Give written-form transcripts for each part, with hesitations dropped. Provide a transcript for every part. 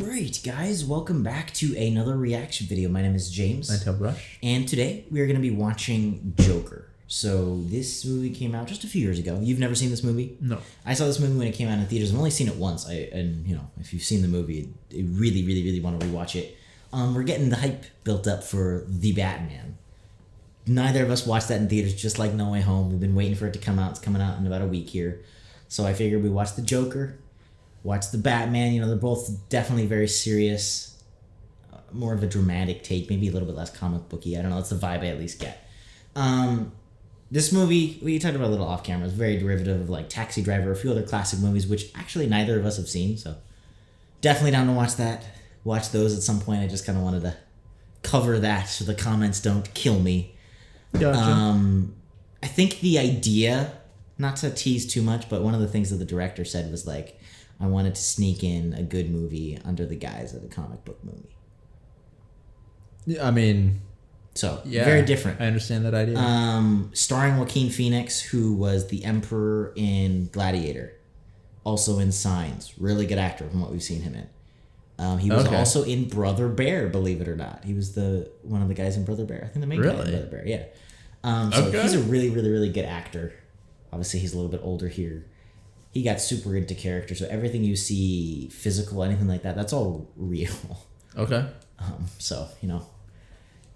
Alright guys, welcome back to another reaction video. My name is James. Ninetailedbrush. And today we are going to be watching Joker. So this movie came out just a few years ago. You've never seen this movie? No. I saw this movie when it came out in theaters. I've only seen it once. And you know, if you've seen the movie, I really want to rewatch it. We're getting the hype built up for The Batman. Neither of us watched that in theaters, just like No Way Home. We've been waiting for it to come out. It's coming out in about a week here. So I figured we watch the Joker, watch the Batman. You know, they're both definitely very serious, more of a dramatic take, maybe a little bit less comic booky. I don't know. That's the vibe I at least get. This movie, we talked about a little off camera, is very derivative of like Taxi Driver, a few other classic movies, which actually neither of us have seen. So definitely down to watch that. Watch those at some point. I just kind of wanted to cover that so the comments don't kill me. Gotcha. I think the idea, not to tease too much, but one of the things that the director said was like, I wanted to sneak in a good movie under the guise of a comic book movie. I mean, so yeah, very different. I understand that idea. Starring Joaquin Phoenix, who was the Emperor in Gladiator, also in Signs. Really good actor from what we've seen him in. He was also in Brother Bear, believe it or not. He was one of the guys in Brother Bear. I think the main guy in Brother Bear, yeah. So he's a really good actor. Obviously, he's a little bit older here. He got super into character, so everything you see, physical, anything like that, that's all real. Okay. So, you know.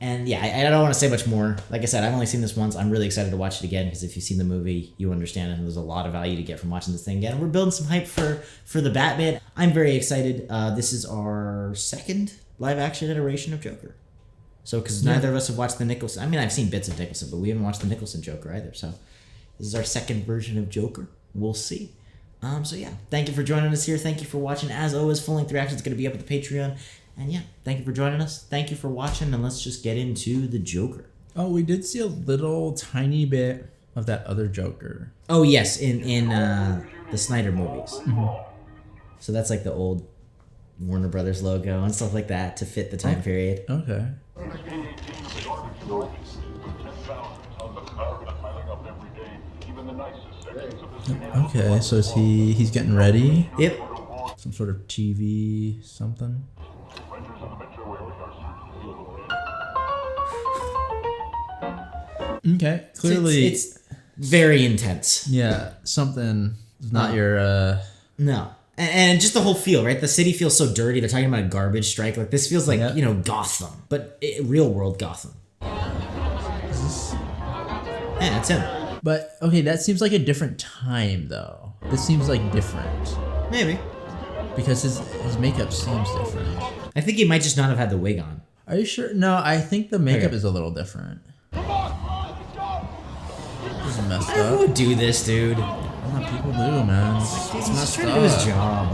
And yeah, I don't want to say much more. Like I said, I've only seen this once. I'm really excited to watch it again, because if you've seen the movie, you understand it, and there's a lot of value to get from watching this thing again. We're building some hype for the Batman. I'm very excited. This is our second live-action iteration of Joker. So, because neither of us have watched the Nicholson. I mean, I've seen bits of Nicholson, but we haven't watched the Nicholson Joker either. So, this is our second version of Joker. We'll see. So yeah, thank you for joining us here. Thank you for watching. As always, full-length reactions going to be up at the Patreon. And yeah, thank you for joining us. Thank you for watching, and let's just get into the Joker. Oh, we did see a little tiny bit of that other Joker. Oh yes, in the Snyder movies. Mm-hmm. So that's like the old Warner Brothers logo and stuff like that to fit the time period. Okay. Okay, so is he's getting ready? Yep. Some sort of TV something. Okay, clearly it's very intense. Yeah, something is not your No. And just the whole feel, right? The city feels so dirty. They're talking about a garbage strike. Like, this feels like, you know, Gotham, but real world Gotham. Yeah, that's him. But, okay, that seems like a different time, though. This seems like different. Maybe. Because his makeup seems different. I think he might just not have had the wig on. Are you sure? No, I think the makeup is a little different. This is messed up. Who would do this, dude? Well, people do, man. It's messed up. Trying to do his job.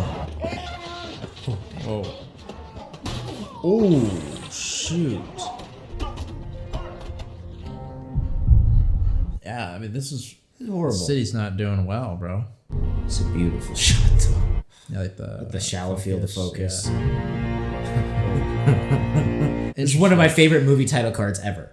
Oh. Oh, shoot. Yeah, I mean, this is horrible. The city's not doing well, bro. It's a beautiful shot, though. Yeah, like the shallow field of focus. Yeah. It's one of my favorite movie title cards ever.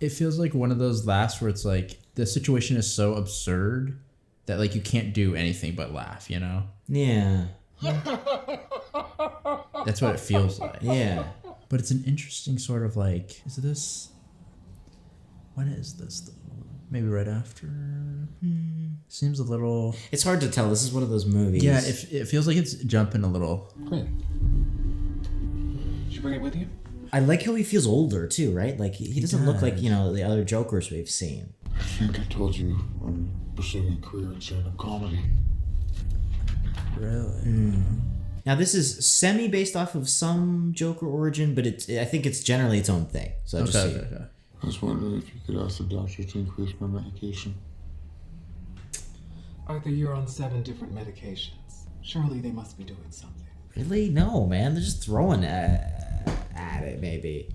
It feels like one of those laughs where it's like the situation is so absurd that like you can't do anything but laugh, you know? Yeah. That's what it feels like. Yeah. But it's an interesting sort of like, when is this though? Maybe right after? Seems a little... It's hard to tell. This is one of those movies. Yeah, it feels like it's jumping a little. Did you bring it with you? I like how he feels older too, right? Like he doesn't look like, you know, the other Jokers we've seen. I think I told you I'm pursuing a career in stand-up comedy. Really? Now this is semi-based off of some Joker origin, but I think it's generally its own thing. So Okay. I was wondering if you could ask the doctor to increase my medication. Arthur, you're on 7 different medications. Surely they must be doing something. Really? No, man. They're just throwing at it, maybe.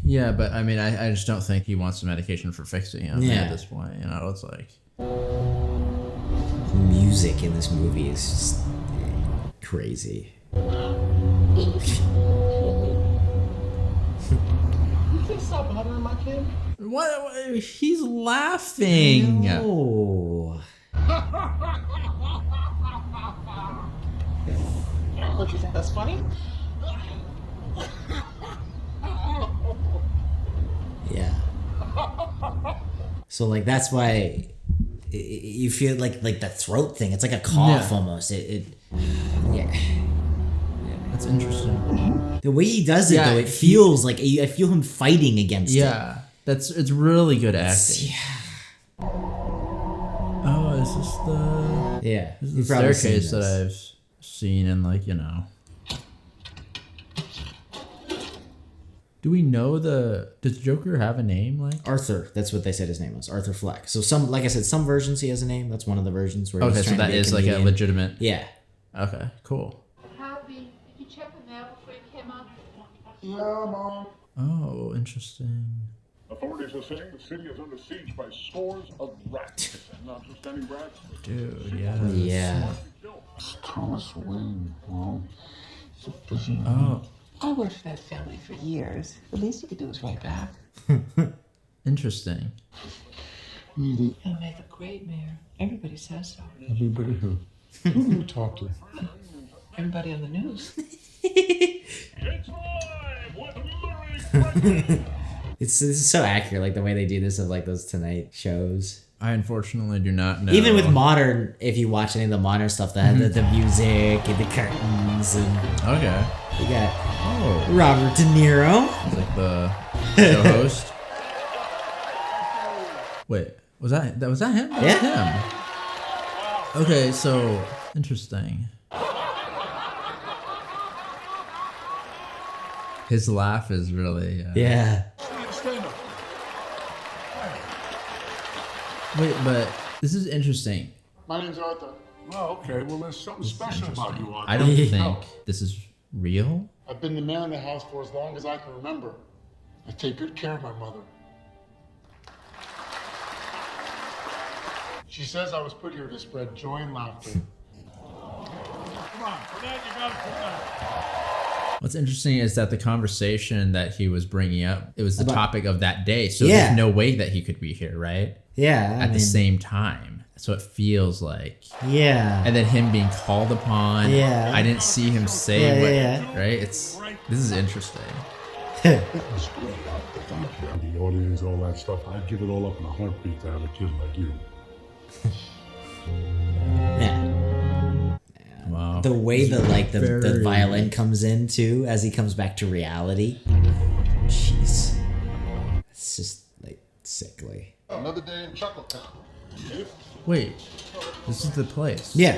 Yeah, but I mean, I just don't think he wants the medication for fixing him at this point. You know, it's like... The music in this movie is just crazy. You can't stop bothering my kid? What? He's laughing. No. What, you think that's funny? Yeah. So like that's why you feel like the throat thing. It's like a cough almost. Yeah. That's interesting. The way he does it though, it feels like I feel him fighting against it. Yeah, it's really good acting. Oh, is this the This is the staircase that I've seen and like, you know. Do we know does Joker have a name like? Arthur, that's what they said his name was. Arthur Fleck. So like I said, some versions he has a name. That's one of the versions where okay, he's so that is like a legitimate. Yeah. Okay, cool. Happy. Did you check the mail before you came up? Yeah, Mom. Oh, interesting. Authorities are saying the city is under siege by scores of rats. Not just any rats. Dude, yeah. Yeah. It's Thomas Wayne, Mom. It's a prison. Oh, I worked for that family for years. The least you could do is write back. interesting. Really? He'll make a great mayor. Everybody says so. Everybody who? Who do you talk to? Everybody on the news. It's live with Larry. This is so accurate, like the way they do this of like those Tonight shows. I unfortunately do not know. Even with modern, if you watch any of the modern stuff, that had the music and the curtains and Okay. you got Oh, Robert De Niro. it's like the show host. Wait, was that him? That was him. Okay, so interesting. His laugh is really Yeah. Wait, but this is interesting. My name's Arthur. Oh, okay. Well, there's something special about you, Arthur. I don't think this is real. I've been the mayor in the house for as long as I can remember. I take good care of my mother. She says I was put here to spread joy and laughter. Come on, for that you gotta put that. What's interesting is that the conversation that he was bringing up, it was the topic of that day. So Yeah. there's no way that he could be here, right? Yeah. At the same time. So it feels like. Yeah. And then him being called upon. Yeah. I didn't see him say what, right? This is interesting. The audience, all that stuff. I'd give it all up in a heartbeat to have a kid like you. Yeah. Wow. The way the Very- violin comes in too as he comes back to reality. Jeez. It's just like sickly. Another day in Chuckletown. Wait, this is the place. Yeah.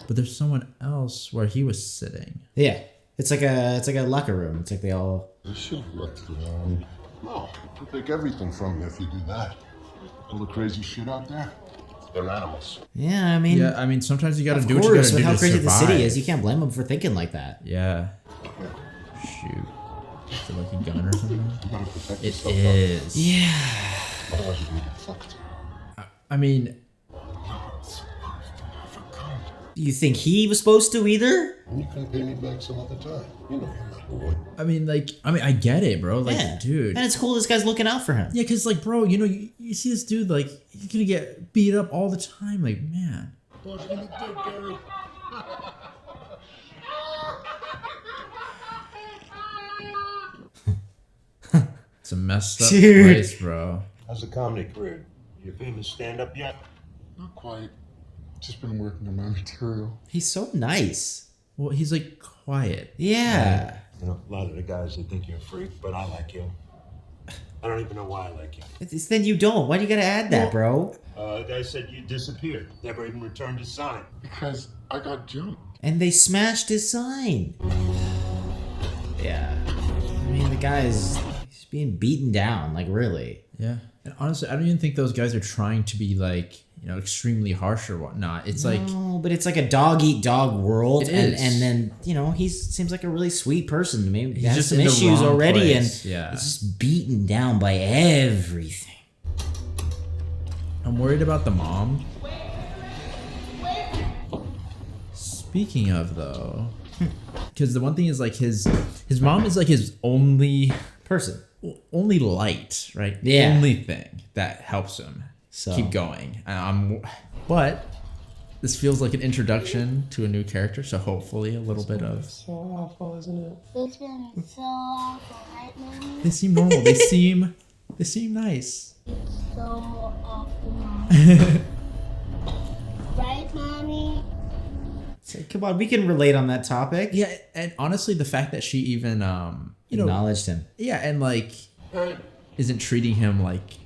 But there's someone else where he was sitting. Yeah. It's like a locker room. It's like they all They should have left it alone. No, they'll take everything from you if you do that. All the crazy shit out there, they're animals. Yeah, I mean Yeah, I mean, sometimes you gotta of do what you course, gotta with do how to crazy the survive. city is, you can't blame them for thinking like that. Yeah. Shoot. Is it like a gun or something? You gotta protect It yourself. is. Yeah. Otherwise you're gonna get fucked. I mean, You think he was supposed to either? You can pay me back some other time. You know I'm not boy. I get it, bro. Like, Yeah. dude. And it's cool this guy's looking out for him. Yeah, because, like, bro, you see this dude, like, he's gonna get beat up all the time. Like, man. What's gonna do, Gary? It's a messed up Dude. place, bro. How's the comedy career? You famous stand-up yet? Not quite. Just been working on my material. He's so nice. Well, he's, like, quiet. Yeah. You know, a lot of the guys, they think you're a freak, but I like you. I don't even know why I like you. Then you don't. Why do you gotta add that, bro? The guy said you disappeared. Never even returned his sign. Because I got jumped. And they smashed his sign. Yeah. I mean, the guy's he's being beaten down, like really. Yeah. And honestly, I don't even think those guys are trying to be, like, extremely harsh or whatnot. It's like, No, but it's like a dog eat dog world. It and, is. and then, he seems like a really sweet person to me. He He's has just some in the issues wrong already place. and Yeah. it's just beaten down by everything. I'm worried about the mom. Speaking of, though, because the one thing is, like, his mom is, like, his only light, right? Yeah. Only thing that helps him So. keep going. But this feels like an introduction to a new character, so hopefully a little bit of... So awful, isn't it? It's been so awful, right, Mommy? They seem normal. They seem nice. It's so awful, Mommy. Right, Mommy? Come on, we can relate on that topic. Yeah, and honestly, the fact that she even, Acknowledged him. Yeah, and like, isn't treating him like...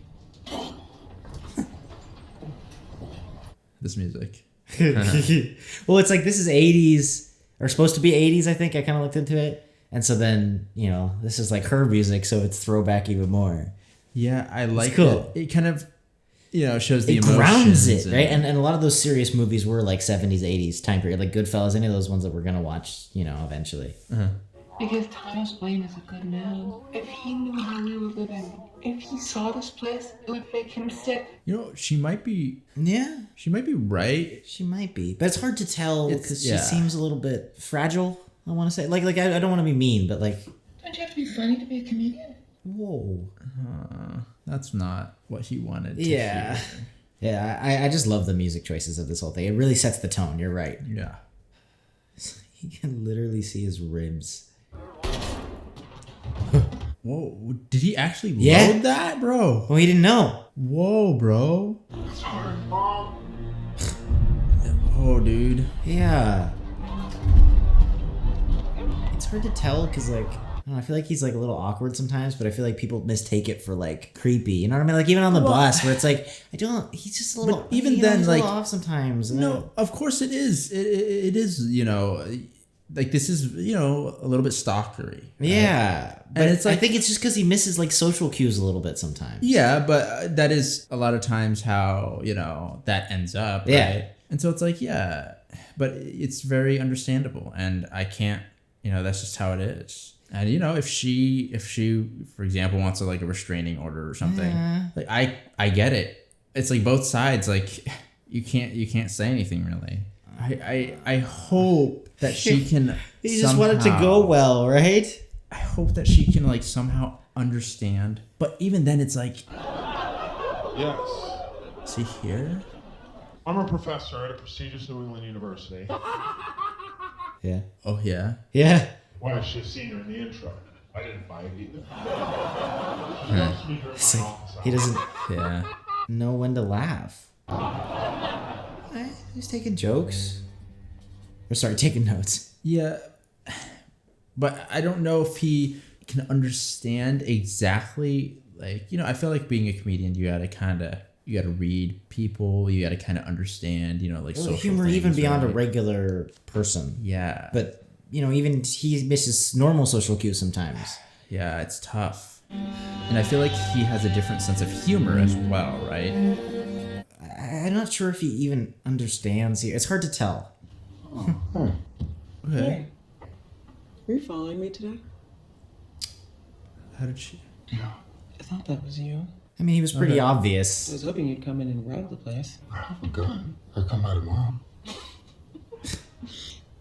this music. Well, it's like this is 80s, or supposed to be 80s, I think. I kind of looked into it. And so then, this is like her music, so it's throwback even more. Yeah, I like cool. it. It kind of, shows the It emotions. grounds it, right? And a lot of those serious movies were like 70s, 80s time period, like Goodfellas, any of those ones that we're going to watch, eventually. Uh-huh. Because Thomas Wayne is a good man. If he knew how we were living, if he saw this place, it would make him sick. She might be... Yeah. She might be right. She might be. But it's hard to tell because yeah. she seems a little bit fragile, I want to say. Like I don't want to be mean, but like... Don't you have to be funny to be a comedian? Whoa. That's not what he wanted to hear. Yeah, I just love the music choices of this whole thing. It really sets the tone. You're right. Yeah. You can literally see his ribs. Whoa, did he actually load that, bro? Well, he didn't know. Whoa, bro. Oh, dude. Yeah. It's hard to tell because, like, I feel like he's like a little awkward sometimes, but I feel like people mistake it for like creepy. You know what I mean? Like even on the bus, where it's like he's just a little. But even then, he's like, a little off sometimes. No, of course it is. It is. Like this is a little bit stalkery. Right? Yeah, but and it's like, I think it's just because he misses like social cues a little bit sometimes. Yeah, but that is a lot of times how that ends up. Yeah, right? And so it's like but it's very understandable, and I can't. That's just how it is. And if she, for example, wants like a restraining order or something, like I get it. It's like both sides. Like you can't say anything really. I hope that she can. You just want it to go well, right? I hope that she can like somehow understand. But even then, it's like, Yes. is he here? I'm a professor at a prestigious New England university. Yeah. Oh yeah. Yeah. Well, I should have seen her in the intro. I didn't buy it either. It's like, he doesn't know when to laugh. He's taking jokes. Or sorry, taking notes. Yeah. But I don't know if he can understand exactly, like, I feel like being a comedian, you gotta read people, you gotta kind of understand, like social humor things, even beyond right? a regular person. Yeah. But, even he misses normal social cues sometimes. Yeah, it's tough. And I feel like he has a different sense of humor as well, right? I'm not sure if he even understands here. It's hard to tell. Okay. Hey, were you following me today? How did she? Yeah. I thought that was you. I mean, he was pretty I obvious. was hoping you'd come in and rattle the place. Good. I'll come by tomorrow.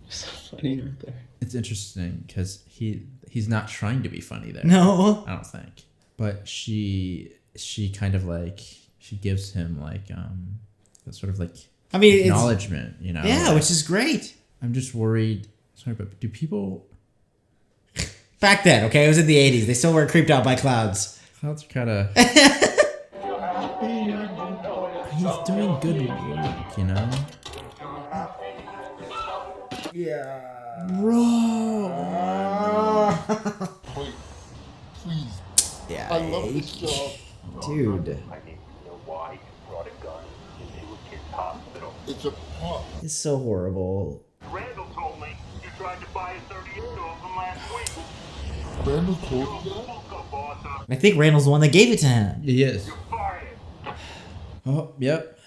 So funny, aren't they? It's interesting because he's not trying to be funny there. No. I don't think. But she kind of like, she gives him like that sort of like acknowledgement, Yeah, which is great. I'm just worried. Sorry, but do people... Back then, okay? It was in the 80s. They still weren't creeped out by clouds. Clouds are kind of... He's doing good work, Yeah. Bro. Please. Yeah. I love this job. Dude. I need to know why you brought a gun into a kid's hospital. It's a pop. It's so horrible. Randall told me you tried to buy a 38-year-old from last week. Randall told you that? I think Randall's the one that gave it to him. He is. You're fired. Oh, yep.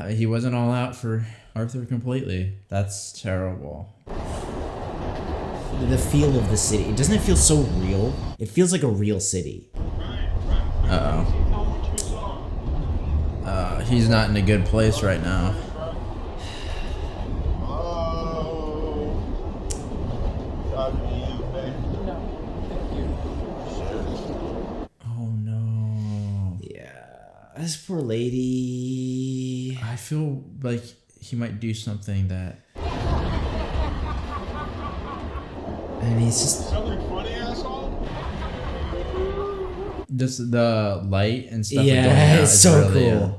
He wasn't all out for Arthur completely. That's terrible. The feel of the city. Doesn't it feel so real? It feels like a real city. Uh-oh. He's not in a good place right now. Oh no. Yeah. This poor lady. I feel like he might do something that. I mean, it's just Something funny, asshole? Just the light and stuff. Yeah, going out it's is so really, cool.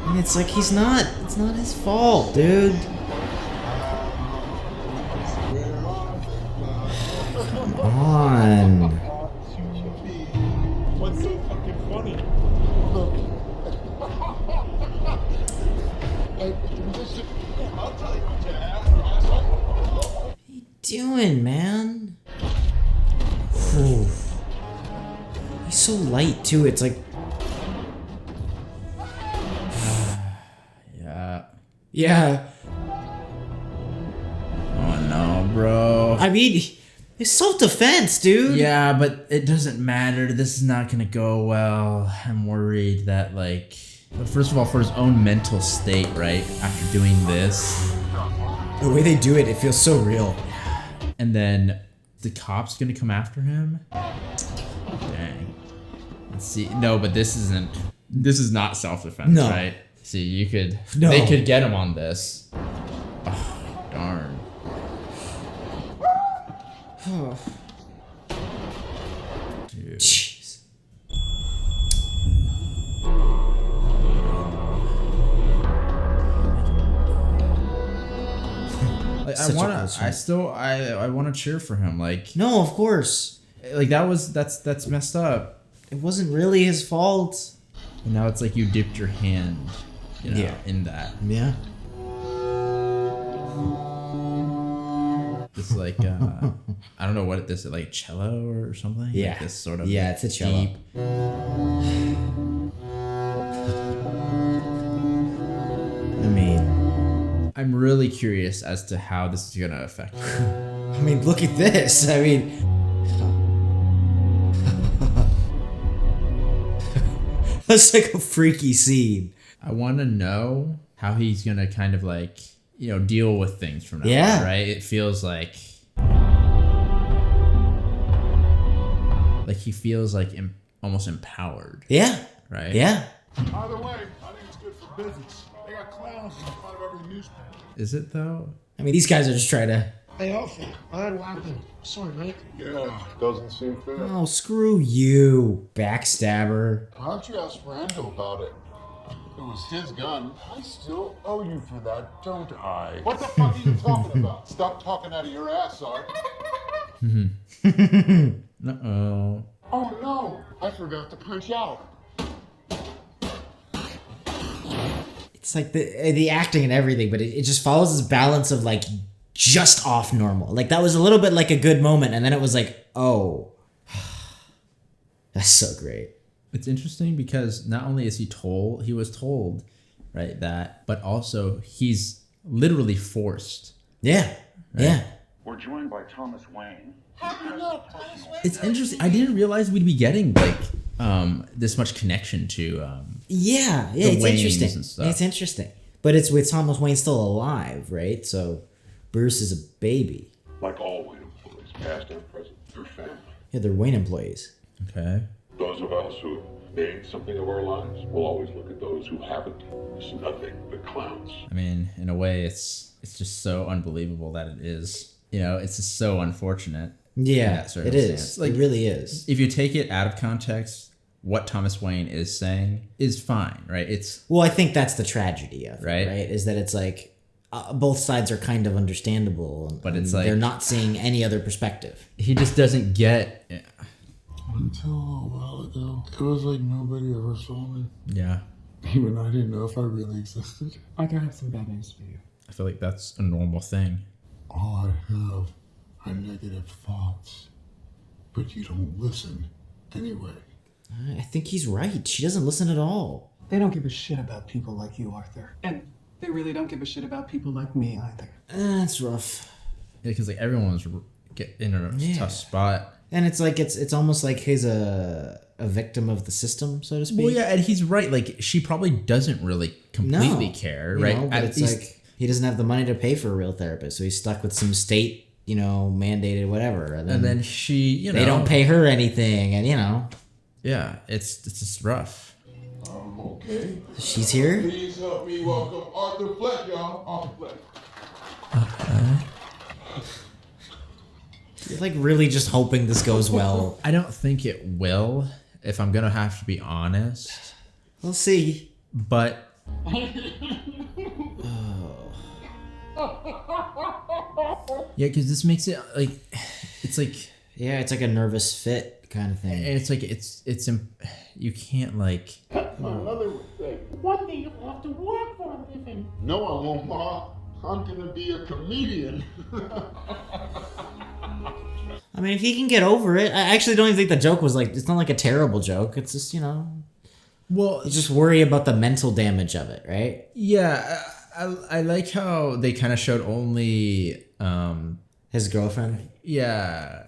And it's like it's not his fault, dude. Come on. What's so fucking funny? Look. I'll tell you what you asshole. What are you doing, man? Whew. He's so light too. It's like, yeah. Oh no, bro. I mean, it's self-defense, dude. Yeah, but it doesn't matter. This is not gonna go well. I'm worried that but first of all, for his own mental state, right? After doing this, The way they do it, it feels so real. and then the cop's gonna come after him. Dang. Let's see. No, but this isn't. This is not self-defense, No. right? See, you could. No. They could get him on this. Oh, darn. Dude. Jeez. Like, Such a cool I want to cheer for him. Like No, of course. that's messed up. It wasn't really his fault. And now it's like you dipped your hand, Yeah. in that. Yeah. It's like I don't know what this is, like cello or something. Yeah. Like this sort of Yeah, it's a cello. deep. I mean, I'm really curious as to how this is gonna affect her. I mean, look at this. I mean, that's like a freaky scene. I want to know how he's gonna kind of deal with things from now Yeah. on, right? It feels like he feels almost empowered, Yeah. right? Yeah. Either way, I think it's good for business. They got clowns in front of every newspaper. Is it though? I mean, these guys are just trying to. Hey, Alfred, I had what happened. Sorry, mate. Yeah, doesn't seem fair. Oh, screw you, backstabber. Why don't you ask Randall about it? It was his gun. I still owe you for that, don't I? What the fuck are you talking about? Stop talking out of your ass, Art. Uh-oh. Oh no, I forgot to punch out. It's like the acting and everything, but it just follows this balance of just off normal. Like that was a little bit like a good moment, and then it was like, oh, that's so great. It's interesting because not only is he was told, right, but also he's literally forced. Yeah, Right. yeah. We're joined by Thomas Wayne. It's interesting. I didn't realize we'd be getting this much connection to Yeah, the it's Waynes interesting. and stuff. It's interesting. But it's with Thomas Wayne still alive, right? So Bruce is a baby. Like all Wayne employees, past and present, they're family. Yeah, they're Wayne employees. Okay. Those of us who made something of our lives will always look at those who haven't as nothing but clowns. I mean, in a way, it's just so unbelievable that it is. It's just so unfortunate. Yeah, that it is. circumstance. It really is. If you take it out of context, what Thomas Wayne is saying is fine, right? Well, I think that's the tragedy of it, Right. right? Is that it's like both sides are kind of understandable, But it's and like- they're not seeing any other perspective. He just doesn't get. Until a while ago, it was like nobody ever saw me. Yeah. Even I didn't know if I really existed. I have some bad news for you. I feel like that's a normal thing. All I have are negative thoughts. But you don't listen anyway. I think he's right. She doesn't listen at all. They don't give a shit about people like you, Arthur. And they really don't give a shit about people like me either. That's rough. Yeah, because everyone's in a Yeah. tough spot. And it's like it's almost like he's a victim of the system, so to speak. Well, yeah, and he's right. Like, she probably doesn't really completely care, You right? know, but it's like he doesn't have the money to pay for a real therapist, so he's stuck with some state, mandated whatever. And then she, they don't pay her anything, and Yeah, it's just rough. Okay. She's here? Please help me welcome Arthur Fleck, y'all. Arthur Fleck. You're like really just hoping this goes well. I don't think it will, if I'm gonna have to be honest. We'll see. But yeah, because this makes it like it's like Yeah, it's like a nervous fit kind of thing. it's like you can't like My mother would say, One day you'll have to work for a living. no, I won't, Ma. I'm gonna be a comedian. I mean, if he can get over it, I actually don't even think the joke was like, it's not like a terrible joke. It's just, you just worry about the mental damage of it, right? yeah. I like how they kind of showed only His girlfriend. yeah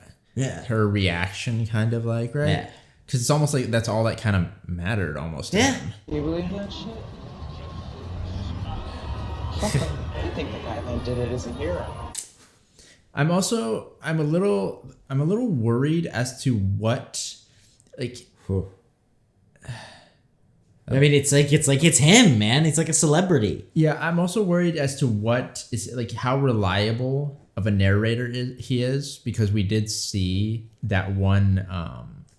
her reaction, kind of like, right? Yeah. Because it's almost like that's all that kind of mattered almost. To him. You believe that shit? I think the guy that did it is a hero. I'm a little worried as to what, like. I mean, it's him, man. It's like a celebrity. Yeah, I'm also worried as to what is like how reliable of a narrator he is, because we did see that one.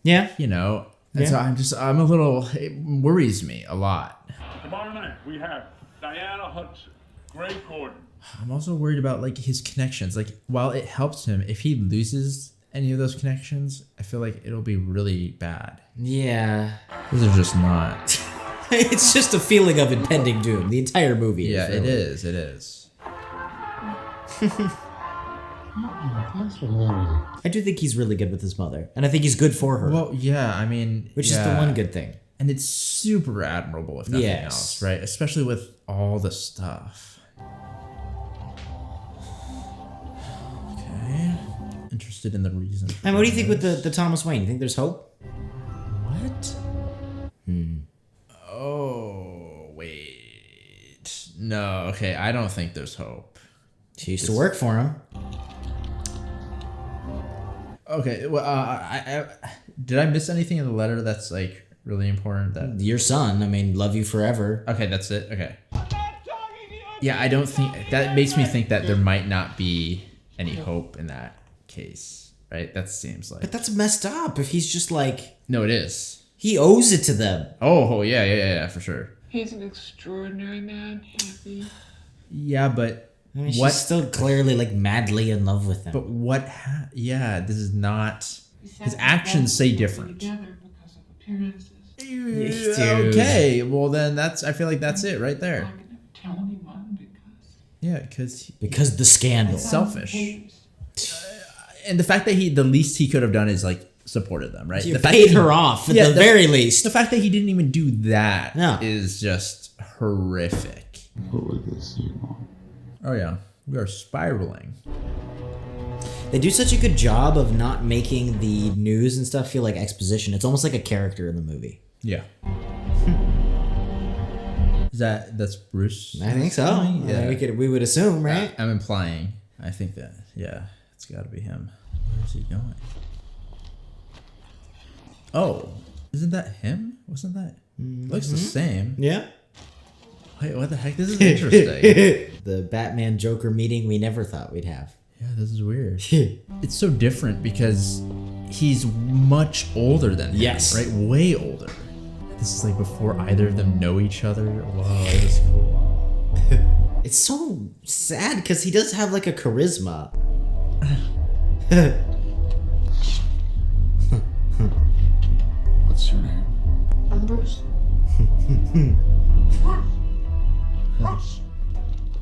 Yeah. And so I'm a little. It worries me a lot. Tomorrow night we have Diana Hudson, Gray Gordon. I'm also worried about like his connections. Like, while it helps him, if he loses any of those connections, I feel like it'll be really bad. Yeah. Those are just not. It's just a feeling of impending doom. The entire movie. Yeah, really. it is. It is. I do think he's really good with his mother, and I think he's good for her. Well, yeah, I mean, which is the one good thing. And it's super admirable, if nothing else, right? Especially with all the stuff. Okay. Interested in the reason. And what do you think with the Thomas Wayne? You think there's hope? What? Oh, wait. No, okay. I don't think there's hope. She used to work for him. Okay. Well, I did I miss anything in the letter that's like really important? That your son. I mean, love you forever. Okay, that's it. Okay. Yeah, I don't think that makes me think that there might not be any hope in that case, right? That seems like. But that's messed up. If he's just like. No, it is. He owes it to them. Oh yeah, for sure. He's an extraordinary man, Happy. Yeah, but I mean, she's still clearly like madly in love with him. But what? Yeah, this is not. His actions say different. Together because of appearances. Okay, well then I feel like that's it right there. I'm gonna tell anyone because. Yeah, because the scandal. It's selfish. And the fact that the least he could have done is like supported them, right? You the fact paid her off at the very least. The fact that he didn't even do that is just horrific. What would this you want? Oh yeah, we are spiraling. They do such a good job of not making the news and stuff feel like exposition. It's almost like a character in the movie. Yeah. That's Bruce? I think so. Yeah. We would assume, right? I'm implying. I think that, yeah, it's got to be him. Where is he going? Oh, isn't that him? Wasn't that? Looks the same. Yeah. Wait, what the heck? This is interesting. The Batman Joker meeting we never thought we'd have. Yeah, this is weird. It's so different because he's much older than him. Yes. Right? Way older. This is like before either of them know each other. Wow, this is cool. It's so sad because he does have like a charisma. What's your name? I'm Bruce.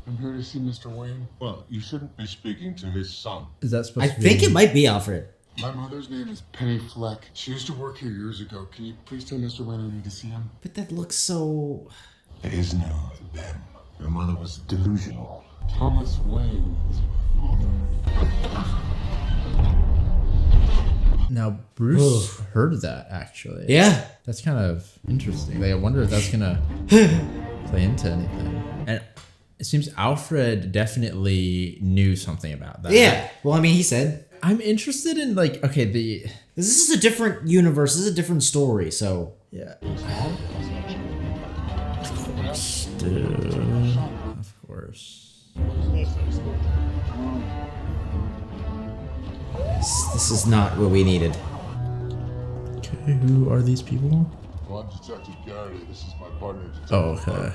I'm here to see Mr. Wayne. Well, you shouldn't be speaking to his son. Is that supposed I to be? think it might be Alfred. My mother's name is Penny Fleck. She used to work here years ago. Can you please tell Mr. Wayne I need to see him? But that looks so... It is no them. Your mother was delusional. Thomas Wayne is my father. Now, Bruce heard that, actually. Yeah. That's kind of interesting. Like, I wonder if that's going to play into anything. And it seems Alfred definitely knew something about that. Yeah. Well, I mean, he said... I'm interested in, like, okay, This is a different universe. This is a different story, so... Yeah. Of course. This is not what we needed. Okay, who are these people? Well, I'm Detective Garrity. This is my partner, Detective Oh, okay. Clark.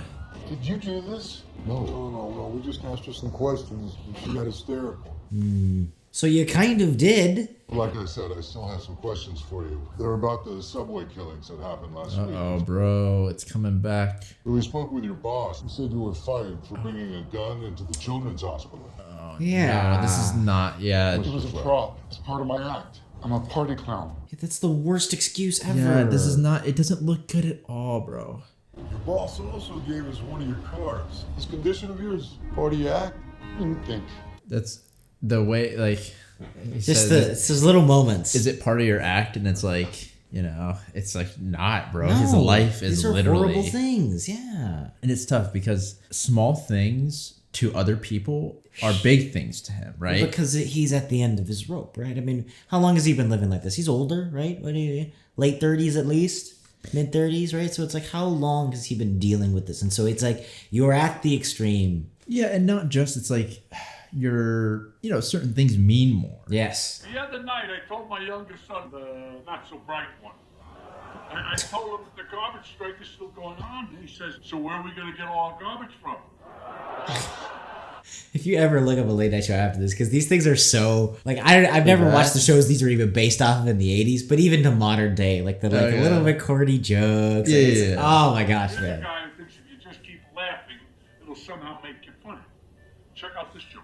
Did you do this? No. No. We just asked her some questions, and she got hysterical. So you kind of did. Like I said, I still have some questions for you. They're about the subway killings that happened last week. Oh, bro, it's coming back. We spoke with your boss. He said you were fired for bringing a gun into the children's hospital. Oh, Yeah. no, this is not. Yeah. It was a prop. It's part of my act. I'm a party clown. That's the worst excuse ever. Yeah, this is not. It doesn't look good at all, bro. Your boss also gave us one of your cards. This condition of yours, part of your act? Didn't think. That's the way, like. Just it's those little moments. Is it part of your act? And it's like, you know, it's like not, bro. No, His life is these are literally horrible things. Yeah. And it's tough because small things to other people are big things to him, right? Because he's at the end of his rope, right? I mean, how long has he been living like this? He's older, right? What are you, late 30s at least? Mid 30s, right? So it's like, how long has he been dealing with this? And so it's like, you're at the extreme. Yeah, and not just, it's like, certain things mean more. Yes. The other night, I told my youngest son, the not so bright one, I told him that the garbage strike is still going on. And he says, so where are we going to get all our garbage from? If you ever look up a late night show after this, because these things are so like I've never watched the shows these are even based off of in the 80s, but even to modern day, like the a little bit corny jokes. Yeah. Oh my gosh, There's man. a guy who thinks if you just keep laughing, it'll somehow make you funny. Check out this joke.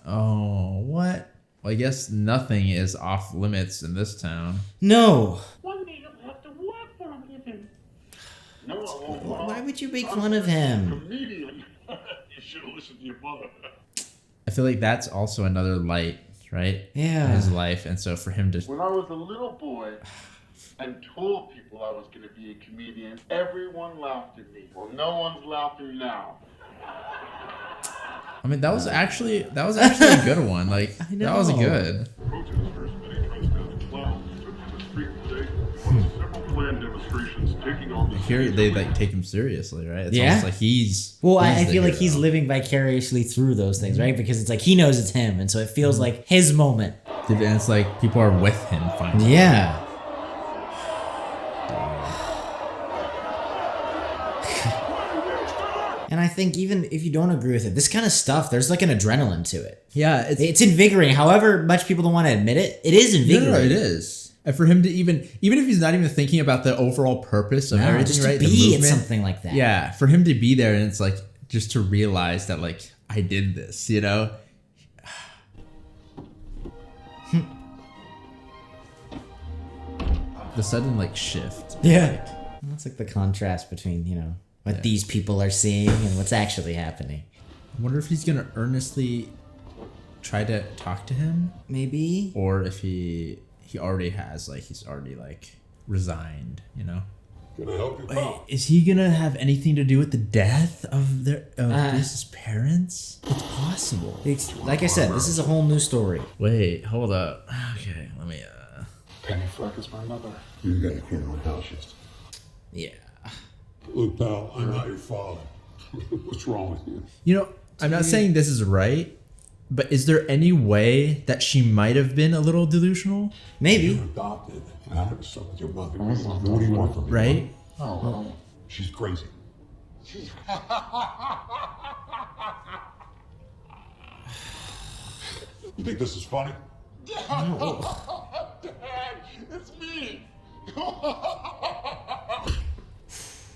Oh, what? Well, I guess nothing is off limits in this town. No. One day you'll have to work for a living. No, Why would you make fun of him? Comedian. You should have listened to your mother. I feel like that's also another light, right? Yeah. In his life. And so for him to... When I was a little boy and told people I was going to be a comedian, everyone laughed at me. Well, no one's laughing now. I mean, that was actually a good one. Like, that was good. Protesters, many dressed as clowns, took to the street today for several planned demonstrations taking on the Here, they like take him seriously, right? It's Yeah. almost like he's... Well, I the feel like hero. he's living vicariously through those things, right? Because it's like he knows it's him, and so it feels like his moment. And it's like people are with him finally. Yeah. And I think even if you don't agree with it, this kind of stuff, there's like an adrenaline to it. Yeah, It's invigorating. However much people don't want to admit it, it is invigorating. No, it is. And for him to even if he's not even thinking about the overall purpose of everything, just to right? be The at movement, something like that. Yeah, for him to be there and it's like just to realize that like I did this, you know? The sudden like shift. Yeah. That's like the contrast between, what these people are seeing and what's actually happening. I wonder if he's gonna earnestly try to talk to him, Maybe. or if he already has, like he's already like resigned, you know? Can I help you? Wait, is he gonna have anything to do with the death of his parents? It's possible. It's, like I said, this is a whole new story. Wait, hold up. Okay, let me. Penny Fleck is my mother. You got a kid on house shift. Yeah. Look, pal, I'm not your father. What's wrong with you? You know, I'm not saying this is right, but is there any way that she might have been a little delusional? Maybe. You're adopted. And I have stuff with your mother. What do you want from me? Right? Oh, she's crazy. You think this is funny? Dad, it's me.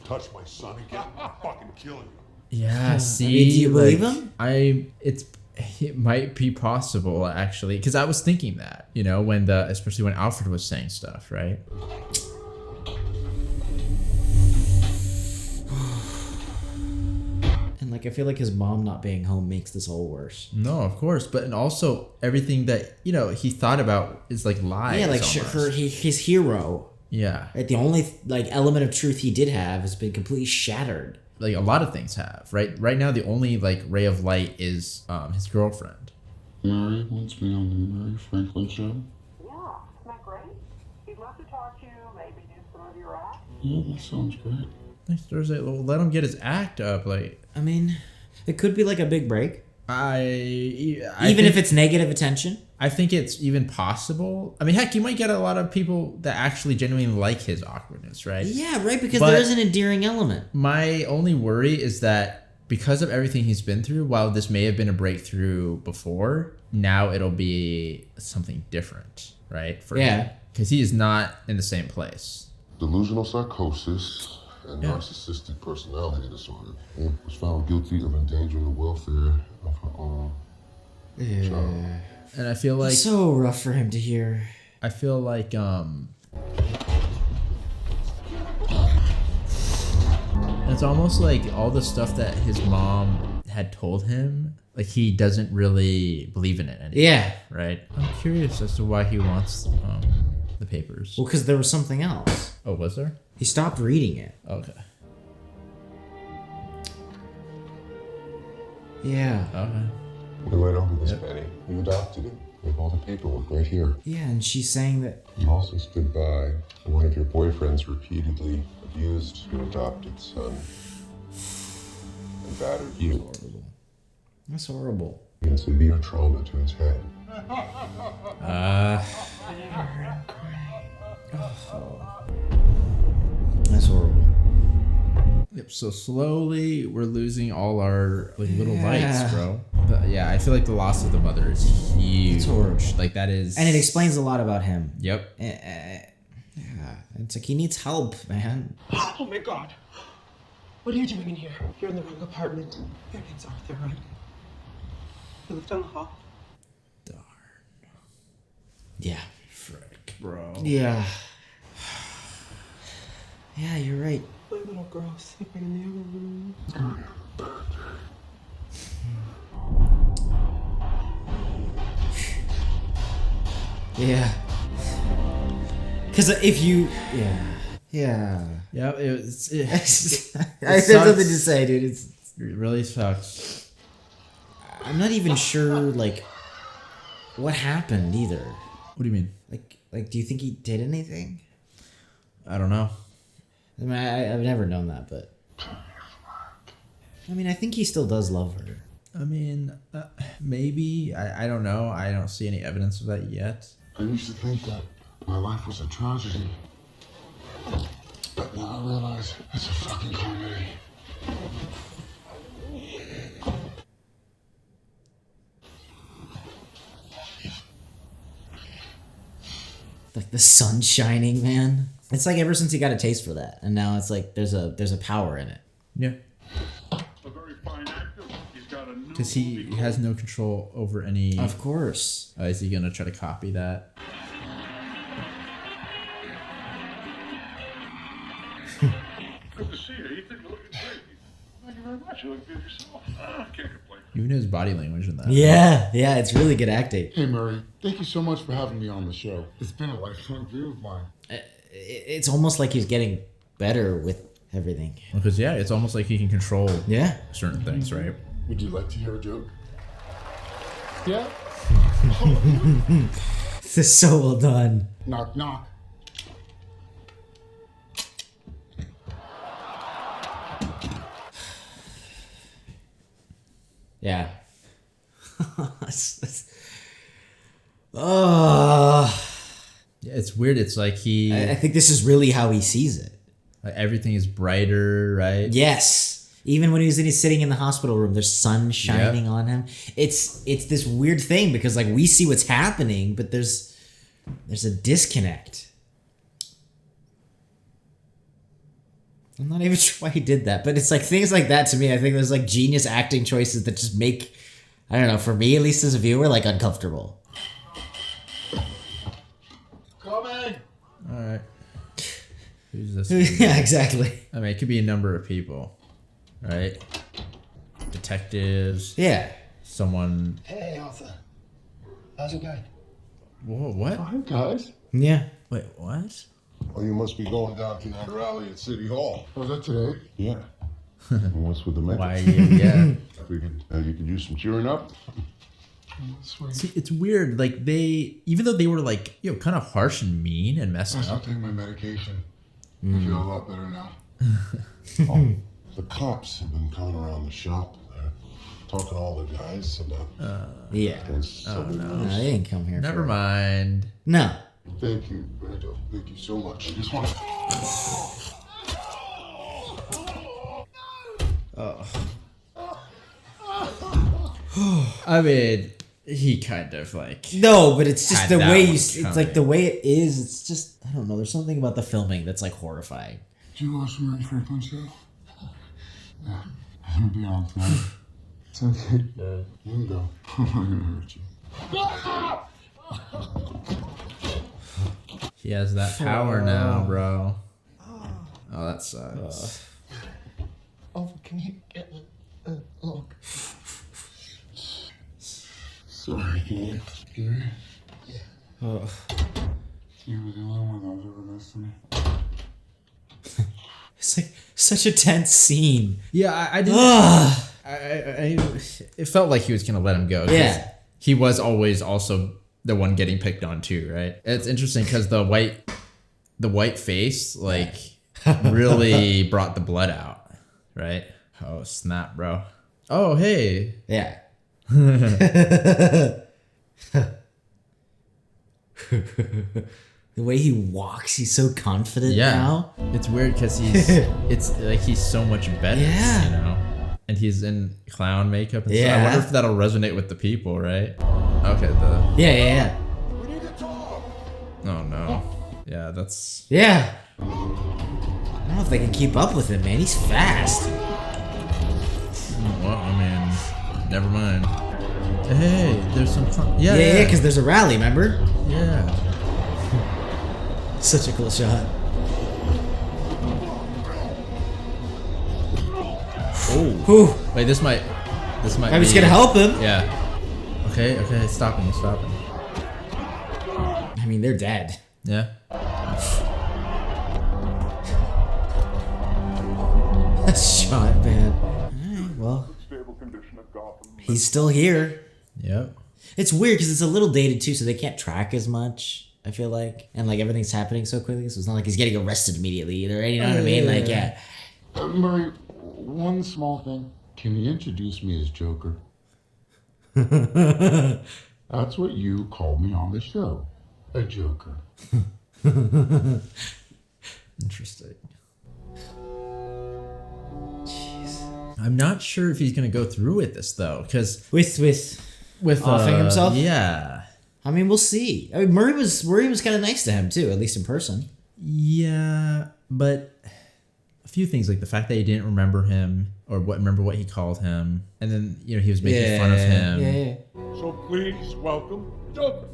Touch my son again, I'll fucking kill you. Yeah. See, do you believe him? It might be possible actually, because I was thinking that, especially when Alfred was saying stuff, right? And like I feel like his mom not being home makes this all worse. No, of course, but and also everything that he thought about is like lies. Yeah, like almost. his hero. Yeah, Right, the only like element of truth he did have has been completely shattered. like a lot of things have. Right now, the only like ray of light is his girlfriend. Mary wants me on the Mary Franklin show. Yeah, isn't that great? He'd love to talk to you, maybe do some of your acts. Yeah, that sounds great. Next Thursday, well, let him get his act up. Like, I mean, it could be like a big break. Even if it's negative attention. I think it's even possible. I mean, heck, you might get a lot of people that actually genuinely like his awkwardness, right? Yeah, right, because there is an endearing element. My only worry is that because of everything he's been through, while this may have been a breakthrough before, now it'll be something different, right? For him. Because he is not in the same place. Delusional psychosis and narcissistic personality disorder. He was found guilty of endangering the welfare of her own child. And I feel like... It's so rough for him to hear. I feel like, it's almost like all the stuff that his mom had told him, like he doesn't really believe in it anymore. Yeah. Right? I'm curious as to why he wants the papers. Well, because there was something else. Oh, was there? He stopped reading it. Okay. Yeah. Okay. We went over this, Penny. You adopted him. We have all the paperwork right here. Yeah, and she's saying that... You also stood by when one of your boyfriends repeatedly abused your adopted son and battered you. That's horrible. And severe trauma to his head. That's horrible. Yep, so slowly we're losing all our like little lights, bro. But yeah, I feel like the loss of the mother is huge. It's horrible. Like that is... And it explains a lot about him. Yep. Yeah. It's like he needs help, man. Oh my God. What are you doing in here? You're in the wrong apartment. Your name's Arthur, right? You live down the hall. Darn. Yeah. Frick, bro. Yeah. Yeah, you're right. My little girl sleeping in the other room. Yeah. Because if you... Yeah. Yeah, it's... I have something to say, dude. It really sucks. I'm not even sure, like, what happened either. What do you mean? Like, do you think he did anything? I don't know. I mean, I've never known that, but... I mean, I think he still does love her. I mean, maybe. I don't know. I don't see any evidence of that yet. I used to think that my life was a tragedy. But now I realize it's a fucking comedy. Like the sun shining, man. It's like ever since he got a taste for that, and now it's like there's a power in it. Yeah. A very fine actor. He's got a new... Because he has no control over any... Of course. Is he going to try to copy that? Good to see you, Ethan. You're looking great. Thank you very much. You look good yourself. I can't complain. Even his body language in that. Yeah, it's really good acting. Hey, Murray. Thank you so much for having me on the show. It's been a lifelong dream of mine. It's almost like he's getting better with everything. Because, yeah, it's almost like he can control certain things, right? Would you like to hear a joke? Yeah? This is so well done. Knock, knock. Yeah. It's weird. It's like I think this is really how he sees it. Like everything is brighter, right? Yes. Even when he's sitting in the hospital room, there's sun shining on him. It's this weird thing because like we see what's happening, but there's a disconnect. I'm not even sure why he did that, but it's like things like that to me. I think there's like genius acting choices that just make, I don't know, for me at least as a viewer, like uncomfortable. Coming. All right. Who's this? Yeah, exactly. I mean, it could be a number of people, right? Detectives. Yeah. Someone. Hey, Arthur. How's it going? Whoa, what? Hi, guys. Yeah. Wait, what? Oh, you must be going down to that rally at City Hall. Was that today? Yeah. What's with the makeup? Why? Yeah. Figured you could use some cheering up. See, it's weird. Like even though they were like, kind of harsh and mean and messed I up. stopped taking my medication. I feel a lot better now. Oh, the cops have been coming around the shop. They're talking to all the guys about. Yeah. Oh no. No, they didn't come here. Never mind. No. Thank you, Brando. Thank you so much. I just want to. I mean, he kind of like. No, but it's just had the that way one you. It's coming. like the way it is. It's just I don't know. There's something about the filming that's like horrifying. Do you wash me ready for a punch out? Yeah. I'm gonna be on tonight. It's okay. Yeah. You can go. I'm not gonna hurt you. He has that power now, bro. Oh, that sucks. Oh, can you get a look? Sorry, Gary. Gary? Oh. You were the only one that was ever nice to me. It's like such a tense scene. Yeah, I didn't. It felt like he was gonna let him go. 'Cause Yeah. he was always also the one getting picked on too, right? It's interesting because the white face like really brought the blood out, right? Oh snap, bro! Oh hey, Yeah. The way he walks, he's so confident now. It's weird because it's like he's so much better, you know. And he's in clown makeup and stuff. I wonder if that'll resonate with the people, right? Okay, Yeah. We need to talk. Oh no. Yeah, that's. Yeah. I don't know if they can keep up with him, man. He's fast. Well, I mean, never mind. Hey, there's some. Yeah, because there's a rally, remember? Yeah. Such a cool shot. Oh. Wait, this might. I was gonna help him. Yeah. Okay. Stop him. I mean, they're dead. Yeah. That shot, man. Alright, well. He's still here. Yep. It's weird because it's a little dated too, so they can't track as much, I feel like. And like everything's happening so quickly, so it's not like he's getting arrested immediately either, right? You know what I mean? Like, yeah. Murray, one small thing. Can you introduce me as Joker? That's what you called me on the show. A Joker. Interesting. I'm not sure if he's gonna go through with this though, because with offing himself. Yeah. I mean, we'll see. I mean, Murray was kind of nice to him too, at least in person. Yeah, but a few things like the fact that he didn't remember him or remember what he called him, and then he was making fun of him. Yeah. So please welcome Joker.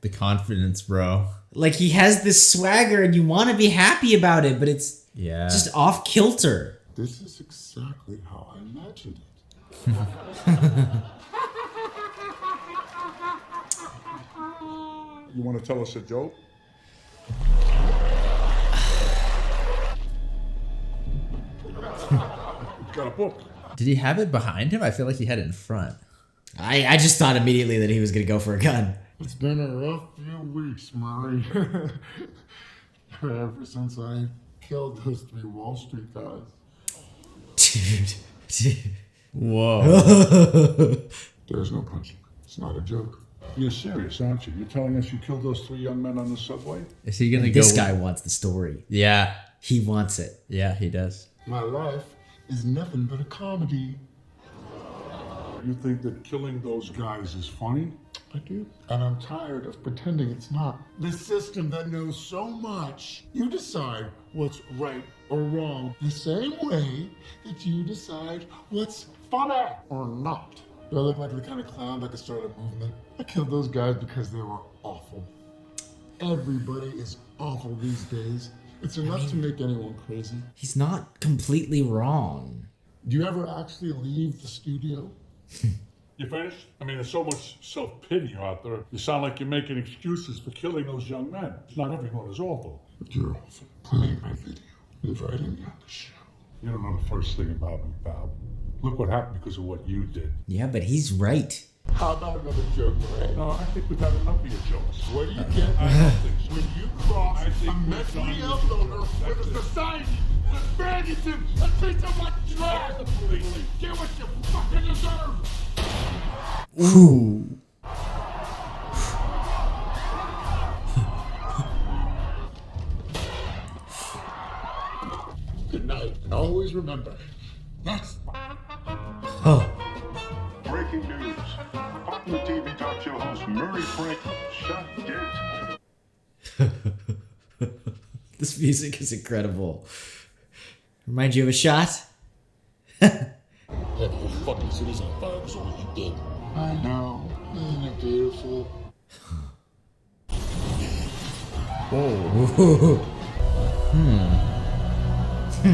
The confidence, bro. Like he has this swagger, and you want to be happy about it, but it's just off kilter. This is exactly how I imagined it. You want to tell us a joke? Got a book. Did he have it behind him? I feel like he had it in front. I just thought immediately that he was gonna go for a gun. It's been a rough few weeks, Murray. Ever since I killed those 3 Wall Street guys. Dude. Whoa. There's no punching. It's not a joke. You're serious, aren't you? You're telling us you killed those 3 young men on the subway? Is he gonna go? This guy wants the story. Yeah. He wants it. Yeah, he does. My life is nothing but a comedy. You think that killing those guys is funny? I do. And I'm tired of pretending it's not. This system that knows so much, you decide what's right or wrong the same way that you decide what's funny or not. Do I look like the kind of clown that could start a movement? I killed those guys because they were awful. Everybody is awful these days. It's enough to make anyone crazy. He's not completely wrong. Do you ever actually leave the studio? You finished? I mean, there's so much self-pity out there. You sound like you're making excuses for killing those young men. Not everyone is awful. But you're awful. Playing my video. Inviting me on the show. You don't know the first thing about me, pal. Look what happened because of what you did. Yeah, but he's right. How about another joke, Ray? No, I think we've had enough of your jokes. Where do you get when you cross a mentally ill loner with a society that abandons him a piece of my trash? Get what you fucking deserve! Ooh. Good night, and always remember, that's... Oh. Breaking news. Popular TV talk show host Murray Franklin shot dead. This music is incredible. Remind you of a shot? That whole fucking city's on fire because of what you did. I know. Isn't it beautiful? Whoa. I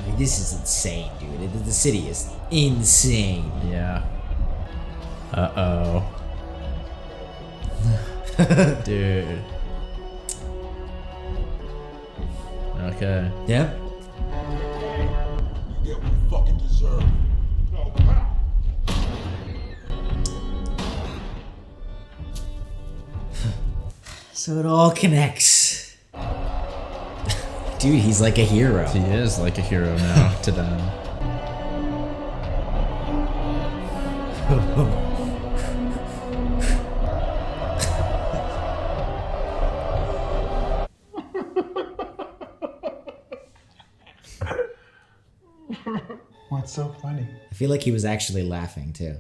mean, this is insane, dude. The city is insane. Yeah. Uh-oh. Dude. Okay. Yep. You get what you fucking deserve. No, pal. So it all connects. Dude, he's like a hero. He is like a hero now to them. What's so funny? I feel like he was actually laughing too.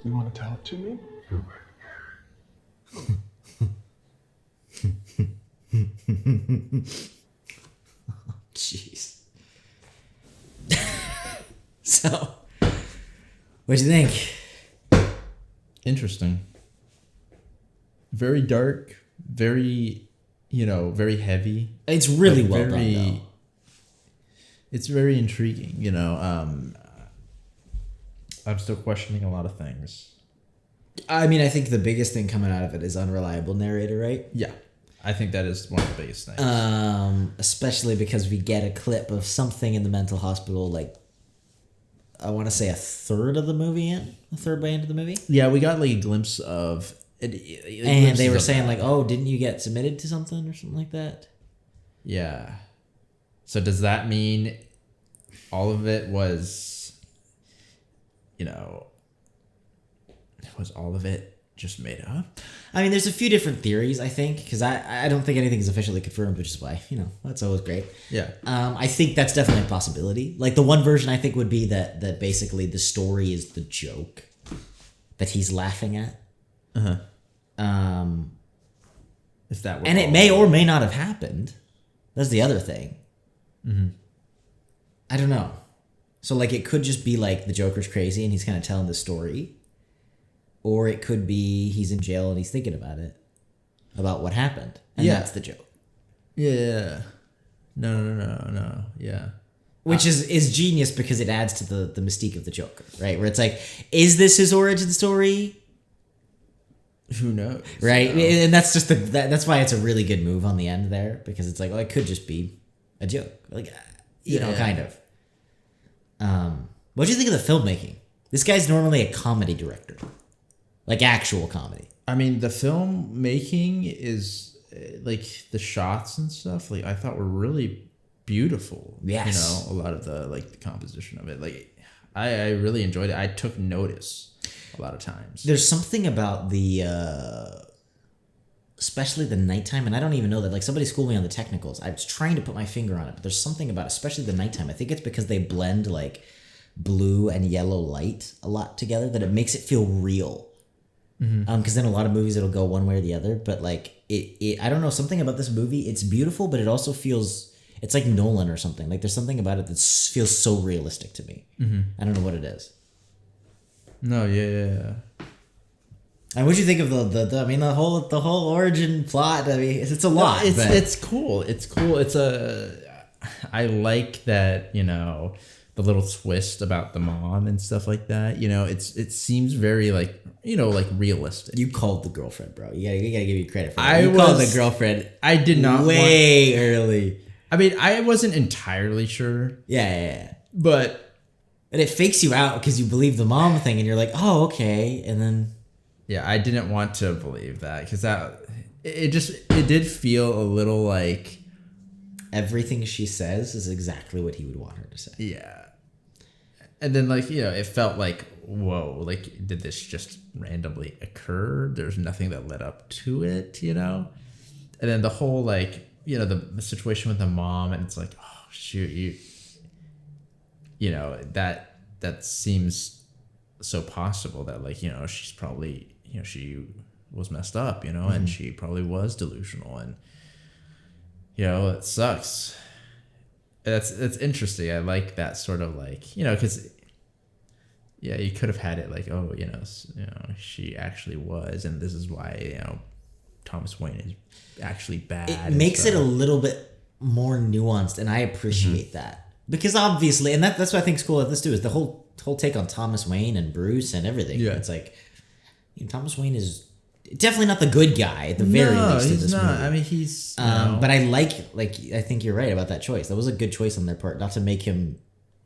You want to tell it to me? Jeez. So, what'd you think? Interesting. Very dark, very, very heavy. It's really but well done, though. It's very intriguing, I'm still questioning a lot of things. I mean, I think the biggest thing coming out of it is unreliable narrator, right? Yeah. I think that is one of the biggest things. Especially because we get a clip of something in the mental hospital, like, I want to say a third of the movie in? A third way into the movie? Yeah, we got like a glimpse of it. And they were saying like, oh, didn't you get submitted to something or something like that? Yeah. So does that mean all of it was, was all of it just made up? I mean, there's a few different theories, I think, because I don't think anything is officially confirmed, which is why, that's always great. Yeah. I think that's definitely a possibility. Like, the one version I think would be that basically the story is the joke that he's laughing at. Uh-huh. If that were and it may or may not have happened. That's the other thing. Mm-hmm. I don't know. So, like, it could just be, like, the Joker's crazy and he's kind of telling the story. Or it could be he's in jail and he's thinking about it. About what happened. And that's the joke. Yeah. No. Yeah. Which is genius because it adds to the mystique of the Joker, right? Where it's like, is this his origin story? Who knows? Right? And that's just that's why it's a really good move on the end there. Because it's like, it could just be a joke. Like, kind of. What do you think of the filmmaking? This guy's normally a comedy director. Like actual comedy. I mean, the filmmaking is like the shots and stuff. Like I thought were really beautiful. Yes. A lot of the the composition of it. Like I really enjoyed it. I took notice a lot of times. There's something about the, especially the nighttime, and I don't even know that. Like somebody schooled me on the technicals. I was trying to put my finger on it, but there's something about, especially the nighttime. I think it's because they blend like blue and yellow light a lot together that it makes it feel real. Mm-hmm. Because then a lot of movies it'll go one way or the other, but like it I don't know, something about this movie, it's beautiful, but it also feels, it's like Nolan or something. Like there's something about it that feels so realistic to me. Mm-hmm. I don't know what it is. No, yeah. And what'd you think of the whole origin plot? I mean, it's a lot. It's cool. It's cool. I like that, the little twist about the mom and stuff like that. You know, it seems very like, you know, like realistic. You called the girlfriend, bro. You gotta give you credit for that. I called the girlfriend. I did not way early. I mean, I wasn't entirely sure. Yeah. But it fakes you out because you believe the mom thing, and you're like, oh, okay, and then. Yeah, I didn't want to believe that because it did feel a little like everything she says is exactly what he would want her to say. Yeah. And then, like, you know, it felt like, whoa, like, did this just randomly occur? There's nothing that led up to it, you know? And then the whole, like, you know, the situation with the mom, and it's like, oh, shoot, you know, that seems so possible that, like, you know, she's probably, you know, she was messed up, you know, and she probably was delusional, and, you know, it sucks. That's interesting. I like that sort of, like, you know, because yeah, you could have had it like, oh, you know, she actually was, and this is why, you know, Thomas Wayne is actually bad. It makes it a little bit more nuanced, and I appreciate that, because obviously, and that's what I think is cool at this too, is the whole take on Thomas Wayne and Bruce and everything. Yeah, it's like, you know, Thomas Wayne is definitely not the good guy at the very least in this movie. I mean, he's but I like I think you're right about that choice. That was a good choice on their part, not to make him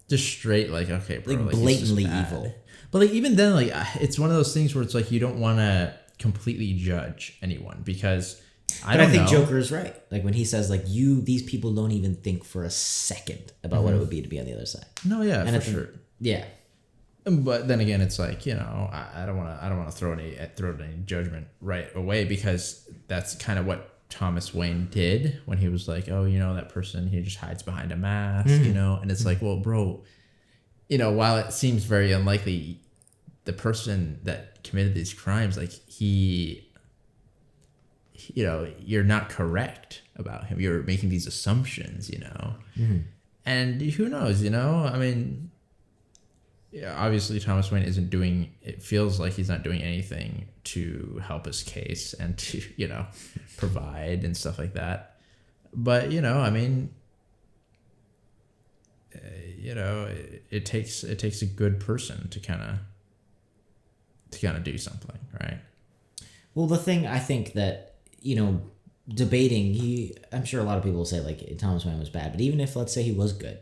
just straight like, okay, bro, like blatantly evil. But like, even then, like, it's one of those things where it's like you don't want to completely judge anyone, because I think Joker is right. Like when he says, like, these people don't even think for a second about what it would be to be on the other side. No, yeah, and for sure. Yeah. But then again, it's like, you know, I don't want to throw any judgment right away, because that's kind of what Thomas Wayne did when he was like, oh, you know, that person, he just hides behind a mask, you know, and it's like, well, bro, you know, while it seems very unlikely, the person that committed these crimes, like, he, you know, you're not correct about him. You're making these assumptions, you know, and who knows, you know, I mean, yeah, obviously Thomas Wayne it feels like he's not doing anything to help his case and to, you know, provide and stuff like that. But, you know, I mean, you know, it takes a good person to kind of do something, right? Well, the thing I think that, you know, debating, I'm sure a lot of people will say, like, Thomas Wayne was bad, but even if, let's say, he was good,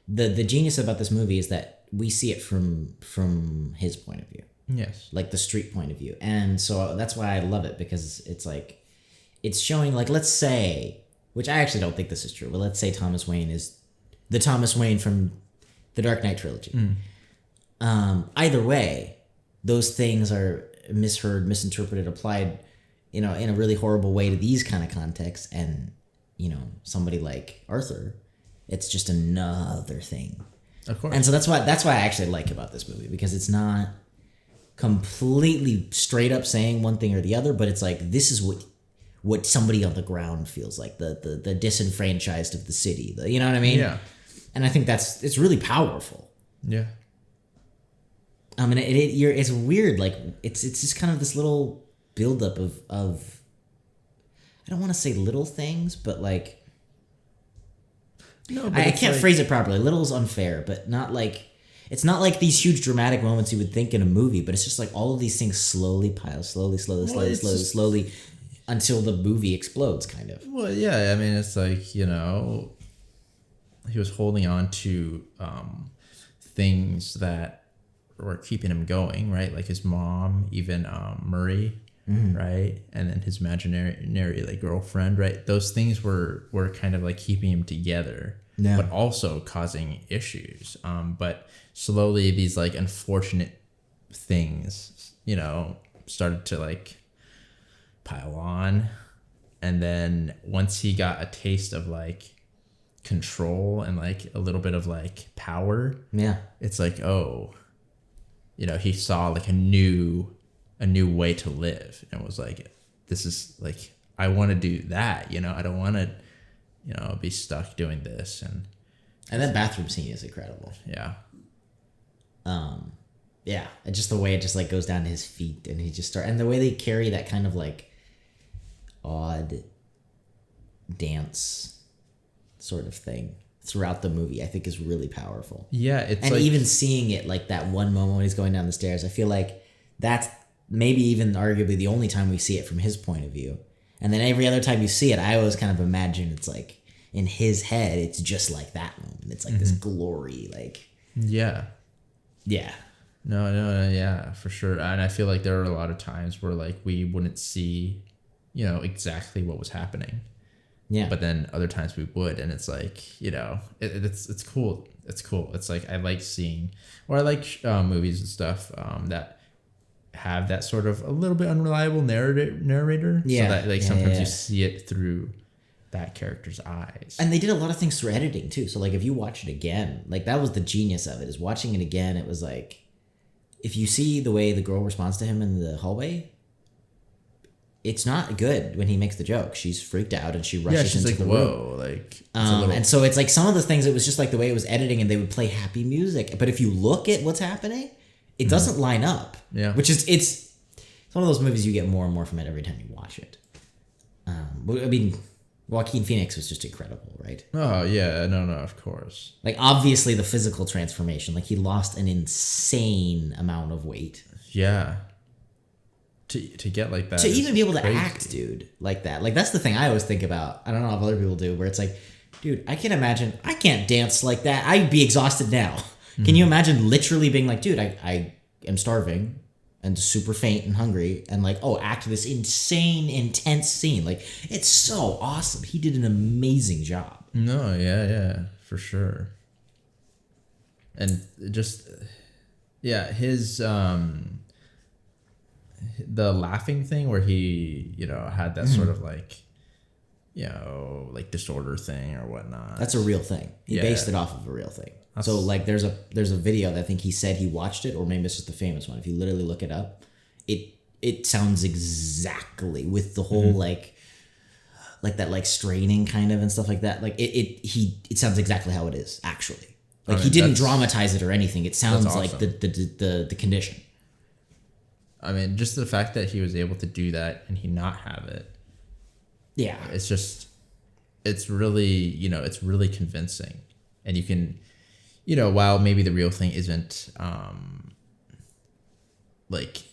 the genius about this movie is that we see it from his point of view. Yes. Like the street point of view. And so that's why I love it, because it's like, it's showing, like, let's say, which I actually don't think this is true, but let's say Thomas Wayne is the Thomas Wayne from the Dark Knight trilogy. Either way, those things are misheard, misinterpreted, applied, you know, in a really horrible way to these kind of contexts. And, you know, somebody like Arthur, it's just another thing. Of course. And so that's why I actually like about this movie, because it's not completely straight up saying one thing or the other, but it's like, this is what somebody on the ground feels like, the disenfranchised of the city. You know what I mean? Yeah. And I think it's really powerful. Yeah. I mean, it's weird. Like, it's just kind of this little buildup of I don't want to say little things, but like, no, but I can't phrase it properly. Little is unfair, but not like, it's not like these huge dramatic moments you would think in a movie, but it's just like all of these things slowly pile, slowly, until the movie explodes, kind of. Well, yeah, I mean, it's like, you know, he was holding on to things that were keeping him going, right? Like his mom, even Murray, right? And then his imaginary like girlfriend, right? Those things were kind of like keeping him together, but also causing issues. But slowly these like unfortunate things, you know, started to like pile on. And then once he got a taste of like control and like a little bit of like power, it's like, oh, you know, he saw like a new way to live, and was like, this is like, I want to do that, you know, I don't want to, you know, be stuck doing this. And that bathroom scene is incredible. Yeah, just the way it just like goes down to his feet, and he just and the way they carry that kind of like odd dance sort of thing throughout the movie, I think is really powerful. Yeah, it's and like, even seeing it like that one moment when he's going down the stairs, I feel like that's maybe even arguably the only time we see it from his point of view. And then every other time you see it, I always kind of imagine it's like in his head, it's just like that moment. It's like this glory, like yeah. No, yeah, for sure. And I feel like there are a lot of times where like we wouldn't see, you know, exactly what was happening. Yeah. But then other times we would, and it's like, you know, it's cool. It's cool. It's like I like seeing, or I like movies and stuff that have that sort of a little bit unreliable narrator. Yeah. So that like sometimes you see it through that character's eyes. And they did a lot of things through editing too. So like if you watch it again, like that was the genius of it, is watching it again. It was like, if you see the way the girl responds to him in the hallway, it's not good when he makes the joke. She's freaked out and she rushes she's into like, the whoa, room. like, And so it's like some of the things, it was just like the way it was editing, and they would play happy music. But if you look at what's happening, it doesn't line up. Yeah. Which is, it's one of those movies you get more and more from it every time you watch it. I mean, Joaquin Phoenix was just incredible, right? Oh, yeah. No, of course. Like, obviously, the physical transformation. Like, he lost an insane amount of weight. Yeah. To get like that. To even be able to crazy. act, dude, like that. Like, that's the thing I always think about. I don't know if other people do, where it's like, dude, I can't imagine. I can't dance like that. I'd be exhausted now. Can you imagine literally being like, dude, I am starving and super faint and hungry, and like, oh, act this insane, intense scene. Like, it's so awesome. He did an amazing job. No, yeah, for sure. And just, yeah, his, the laughing thing where he, you know, had that sort of like, you know, like disorder thing or whatnot. That's a real thing. He based it off of a real thing. So like there's a video that I think he said he watched it, or maybe it's just the famous one. If you literally look it up, it sounds exactly with the whole like that like straining kind of and stuff like that. Like it sounds exactly how it is actually. Like, he didn't dramatize it or anything. It sounds awesome. like the condition. I mean, just the fact that he was able to do that and he not have it. Yeah. It's just, it's really, you know, it's really convincing. And you can, you know, while maybe the real thing isn't like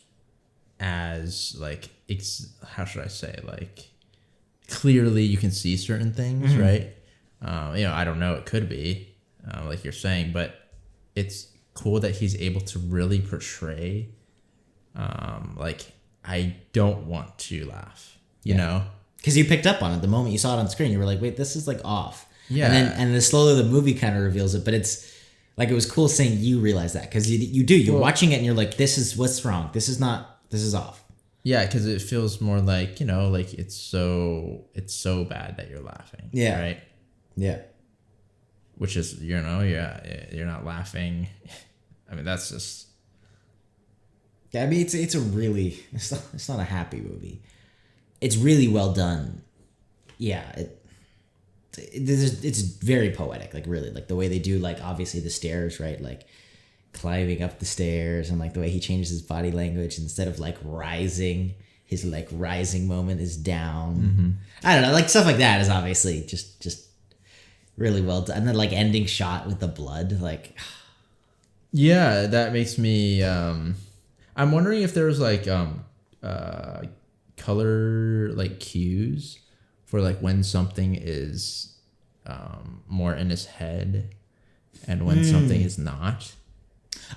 as like, how should I say, like clearly you can see certain things, right? You know, I don't know, it could be like you're saying, but it's cool that he's able to really portray like, I don't want to laugh, you know? Because you picked up on it the moment you saw it on screen. You were like, wait, this is like off. Yeah. And then slowly the movie kind of reveals it, but it's like, it was cool seeing you realize that, because you're watching it and you're like, this is what's wrong. This is off. Yeah, because it feels more like, you know, like it's so bad that you're laughing. Yeah. Right? Yeah. Which is, you know, you're not laughing. I mean, that's just... Yeah, I mean, it's a really... It's not a happy movie. It's really well done. Yeah, it's very poetic, like really, like the way they do, like obviously the stairs, right? Like climbing up the stairs, and like the way he changes his body language, instead of like rising, his like rising moment is down. I don't know, like stuff like that is obviously just really well done. And then like ending shot with the blood, like yeah, that makes me I'm wondering if there's like color like cues for like when something is more in his head and when something is not.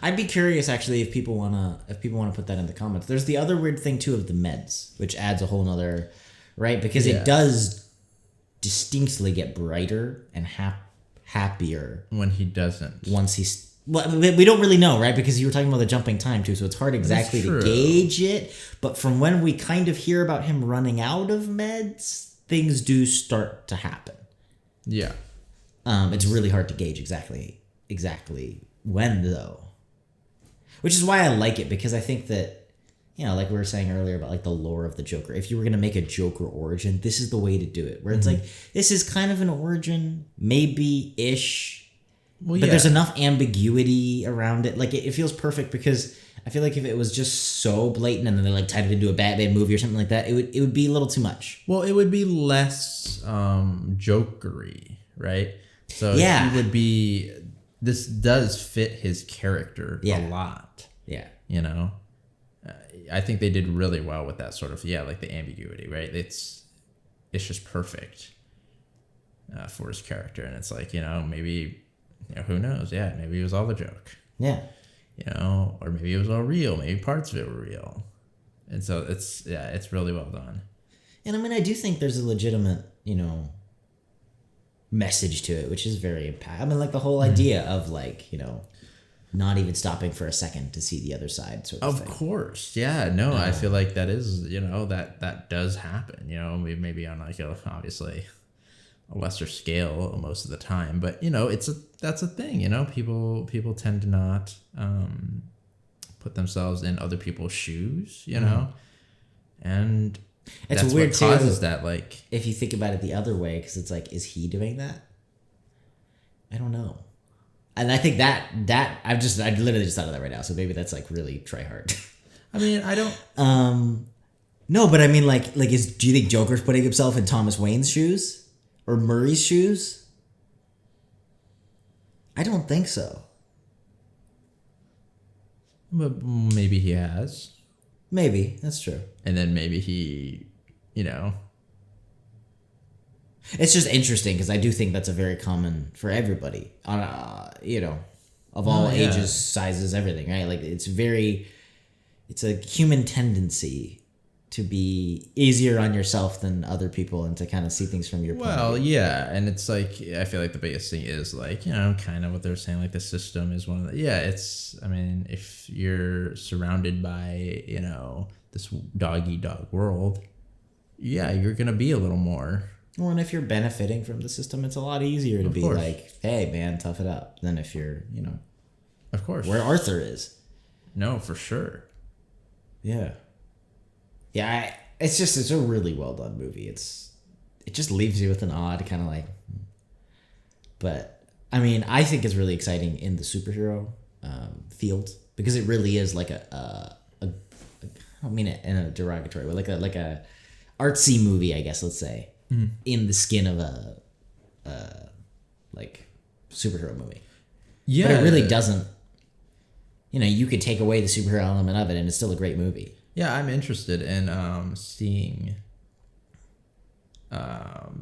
I'd be curious actually if people wanna put that in the comments. There's the other weird thing too of the meds, which adds a whole nother, right? Because it does distinctly get brighter and happier when he doesn't. Once he's... Well, we don't really know, right? Because you were talking about the jumping time too, so it's hard exactly to gauge it. But from when we kind of hear about him running out of meds, things do start to happen. Yeah. It's really hard to gauge exactly when though. Which is why I like it, because I think that, you know, like we were saying earlier about like the lore of the Joker. If you were gonna make a Joker origin, this is the way to do it. Where it's like, this is kind of an origin, maybe-ish. Well, but there's enough ambiguity around it. Like it feels perfect, because I feel like if it was just so blatant and then they like tied it into a Batman movie or something like that, it would be a little too much. Well, it would be less jokery, right? So he would be. This does fit his character a lot. Yeah. You know, I think they did really well with that sort of like the ambiguity, right? It's just perfect for his character, and it's like, you know, maybe, you know, who knows? Yeah, maybe it was all a joke. Yeah. You know, or maybe it was all real. Maybe parts of it were real, and so it's really well done. And I mean, I do think there's a legitimate, you know, message to it, which is very impactful. I mean, like the whole idea of like, you know, not even stopping for a second to see the other side sort of thing. Of course. Yeah, no, I feel like that is, you know, that does happen, you know, maybe on like obviously a lesser scale most of the time, but you know, that's a thing, you know, people tend to not put themselves in other people's shoes, you know, and it's that's weird what causes too, that, like, if you think about it the other way, because it's like, is he doing that? I don't know. And I think that I literally just thought of that right now. So maybe that's like really try hard. I mean, I don't. No, but I mean, do you think Joker's putting himself in Thomas Wayne's shoes or Murray's shoes? I don't think so. But maybe he has. Maybe that's true. And then maybe he, you know. It's just interesting because I do think that's a very common for everybody on, you know, of all ages, sizes, everything, right? Like it's a human tendency to be easier on yourself than other people and to kind of see things from your point of view. Yeah, and it's like, I feel like the biggest thing is like, you know, kind of what they're saying, like the system is one of the, it's, I mean, if you're surrounded by, you know, this dog-eat-dog world, you're going to be a little more. Well, and if you're benefiting from the system, it's a lot easier to be like, hey, man, tough it up, than if you're, you know, of course, where Arthur is. No, for sure. Yeah. Yeah, it's a really well done movie. It just leaves you with an odd kind of like, but I mean, I think it's really exciting in the superhero field because it really is like a I don't mean it in a derogatory way, like a artsy movie, I guess, let's say, in the skin of a like superhero movie. Yeah, but it really doesn't. You know, you could take away the superhero element of it, and it's still a great movie. Yeah, I'm interested in seeing,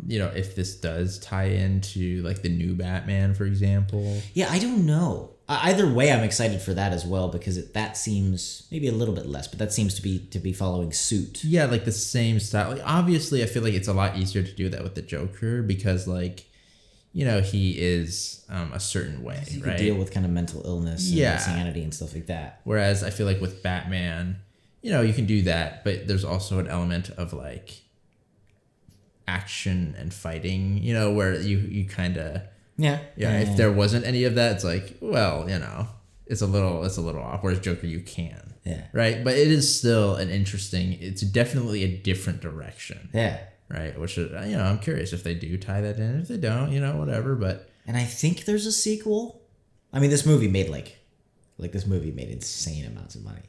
you know, if this does tie into like the new Batman, for example. Yeah, I don't know. Either way, I'm excited for that as well because that seems maybe a little bit less, but that seems to be following suit. Yeah, like the same style. Like obviously, I feel like it's a lot easier to do that with the Joker because, like, you know, he is a certain way, you right? Can deal with kind of mental illness, and insanity, and stuff like that. Whereas I feel like with Batman, you know, you can do that, but there's also an element of like action and fighting, you know, where you kind of if there wasn't any of that, it's like, well, you know, it's a little off. Whereas Joker, you can, right, but it is still it's definitely a different direction, right. Which is, you know, I'm curious if they do tie that in. If they don't, you know, whatever. But and I think there's a sequel. I mean, this movie made this movie made insane amounts of money.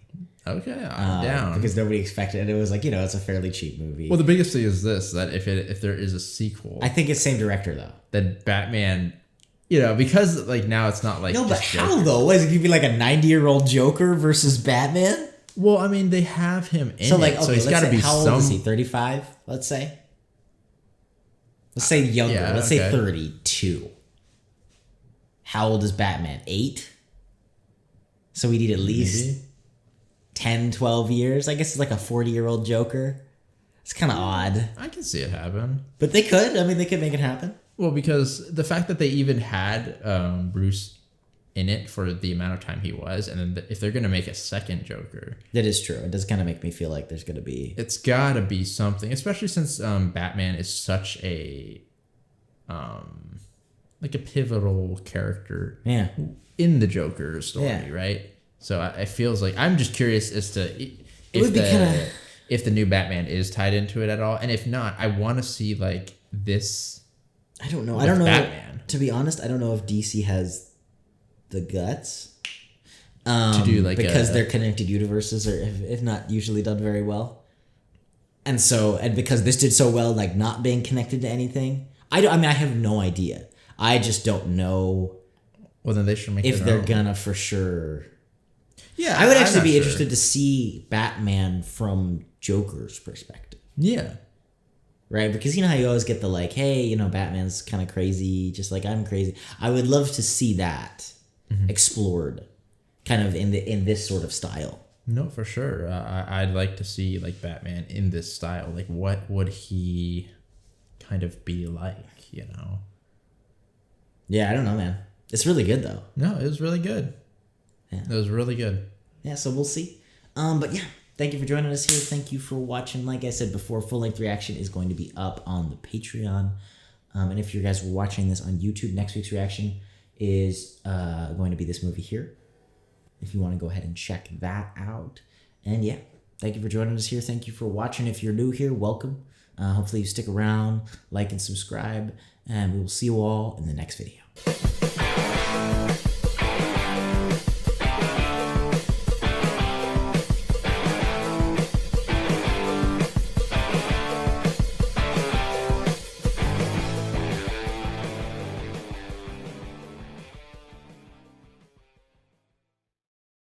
Okay, I'm down. Because nobody expected it. It was like, you know, it's a fairly cheap movie. Well, the biggest thing is this, that if there is a sequel... I think it's same director, though. Then Batman, you know, because like now it's not like... No, but how, though? What, is it going to be like a 90-year-old Joker versus Batman? Well, I mean, they have him in so, like, it, okay, so he's got to be how old is he? 35, let's say? Let's say younger. Let's say 32. How old is Batman? 8? So we need at least... Maybe 10, 12 years. I guess it's like a 40-year-old Joker. It's kind of odd. I can see it happen. But they could. I mean, they could make it happen. Well, because the fact that they even had Bruce in it for the amount of time he was, and then if they're going to make a second Joker... That is true. It does kind of make me feel like there's going to be... It's got to be something, especially since Batman is such a... like a pivotal character in the Joker story, right? So it feels like I'm just curious as to if the new Batman is tied into it at all, and if not, I want to see like this. I don't know. I don't know. Batman. To be honest, I don't know if DC has the guts to do like because their connected universes are, if not usually done very well, and because this did so well, like not being connected to anything. I mean, I have no idea. I just don't know Well, then they should make if their they're own. gonna for sure. Yeah, I would I'm actually not be sure. interested to see Batman from Joker's perspective. Yeah. Right? Because you know how you always get the like, hey, you know, Batman's kind of crazy, just like I'm crazy. I would love to see that explored kind of in this sort of style. No, for sure. I'd like to see like Batman in this style. Like, what would he kind of be like? You know? Yeah, I don't know, man. It's really good though. No, it was really good. Yeah. It was really good. Yeah, so we'll see. But yeah, thank you for joining us here. Thank you for watching. Like I said before, full-length reaction is going to be up on the Patreon. And if you guys were watching this on YouTube, next week's reaction is going to be this movie here. If you want to go ahead and check that out. And yeah, thank you for joining us here. Thank you for watching. If you're new here, welcome. Hopefully you stick around, like and subscribe, and we will see you all in the next video.